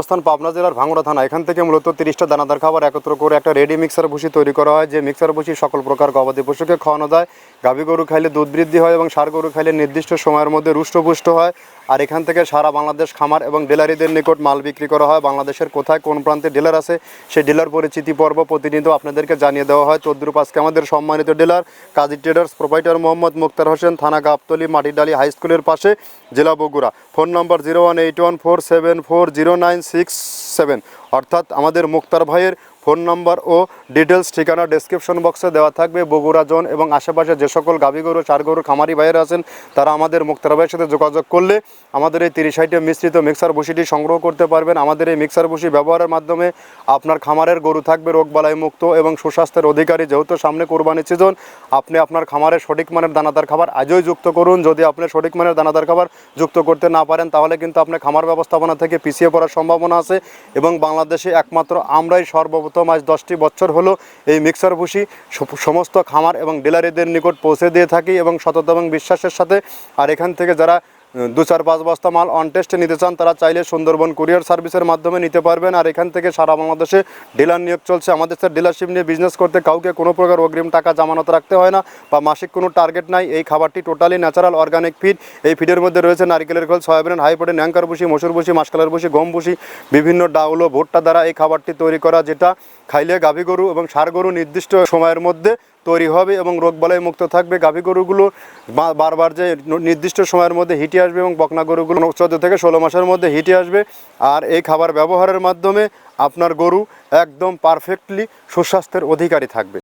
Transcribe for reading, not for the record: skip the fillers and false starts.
অবস্থান পাবনা জেলার ভাঙড়া থানা। এখান থেকে মূলত 30টা দানাদার খাবার একত্র করে একটা রেডি মিক্সার ভুসি তৈরি করা হয়, যে মিক্সার ভুসি সকল প্রকার গবাদি পশুকে খাওয়ানো যায়। গাভী গরু খাইলে দুধ বৃদ্ধি হয় এবং ষাঁড় গরু খাইলে নির্দিষ্ট সময়ের মধ্যে রুষ্টপুষ্ট হয়। আর এখান থেকে সারা বাংলাদেশ খামার এবং ডিলারিদের নিকট মাল বিক্রি করা হয়। বাংলাদেশের কোথায় কোন প্রান্তে ডিলার আছে সেই ডিলার পরিচিতি পর্ব প্রতিনিয়ত আপনাদেরকে জানিয়ে দেওয়া হয়। তদ্রুপ আজকে আমাদের সম্মানিত ডিলার কাজী ট্রেডার্স প্রোপাইটার মোহাম্মদ মুক্তার হোসেন, থানা গাবতলী, মাটিডালি হাই স্কুলের পাশে, জেলা বগুড়া। ফোন নম্বর 01814740967, অর্থাৎ আমাদের মুক্তার ভাইয়ের ফোন নম্বর ও ডিটেলস ঠিকানা ডেসক্রিপশন বক্সে দেওয়া থাকবে। বগুড়া জোন এবং আশেপাশে যে সকল গাভী গরু ষাঁড় গরু খামারি ভাইয়েরা আছেন তারা আমাদের মুক্তার ভাইয়ের সাথে যোগাযোগ করলে আমাদের এই 30 আইটেম মিশ্রিত মিক্সার ভুসিটি সংগ্রহ করতে পারবেন। আমাদের এই মিক্সার ভুসি ব্যবহারের মাধ্যমে আপনার খামারের গরু থাকবে রোগবালাই মুক্ত এবং সুস্বাস্থ্যের অধিকারী। যেহেতু সামনে কোরবানির সিজন, আপনি আপনার খামারে সঠিক মানের দানাদার খাবার আজই যুক্ত করুন। যদি আপনি সঠিক মানের দানাদার খাবার যুক্ত করতে না পারেন তাহলে কিন্তু আপনি খামার ব্যবস্থাপনা থেকে পিছিয়ে পড়ার সম্ভাবনা আছে। এবং বাংলাদেশে একমাত্র আমরাই সর্বপ্রথম আজ 10টি বছর হলো এই মিক্সার ভুসি সমস্ত খামার এবং ডিলারিদের নিকট পৌঁছে দিয়ে থাকি এবং সততা এবং বিশ্বাসের সাথে। আর এখান থেকে যারা 2-4-5 বস্তা মাল অন টেস্টে নিতে চান তারা চাইলে সুন্দরবন কুরিয়ার সার্ভিসের মাধ্যমে নিতে পারবেন। আর এখান থেকে সারা বাংলাদেশে ডিলার নিয়োগ চলছে। আমাদের স্যার ডিলারশিপ নিয়ে বিজনেস করতে কাউকে কোনো প্রকার অগ্রিম টাকা জামানত রাখতে হয় না বা মাসিক কোনো টার্গেট নাই। এই খাবারটি টোটালি ন্যাচারাল অর্গানিক ফিড। এই ফিডের মধ্যে রয়েছে নারকেলের খোল, সয়াবিন, হাই প্রোটিন ন্যাঙ্কার ভুসি, মসুর ভুসি, মাসকালের ভুসি, গম ভুসি, বিভিন্ন ডাউল ও ভুট্টা দ্বারা এই খাবারটি তৈরি করা, যেটা খাইলে গাভী গরু এবং ষাঁড় গরু নির্দিষ্ট সময়ের মধ্যে তৈরি হবে এবং রোগবালাই মুক্ত থাকবে। গাভী গরুগুলো বারবার যে নির্দিষ্ট সময়ের মধ্যে হিটে আসবে এবং বকনা গরুগুলো 14 থেকে 16 মাসের মধ্যে হিটে আসবে। আর এই খাবার ব্যবহারের মাধ্যমে আপনার গরু একদম পারফেক্টলি সুস্বাস্থ্যের অধিকারী থাকবে।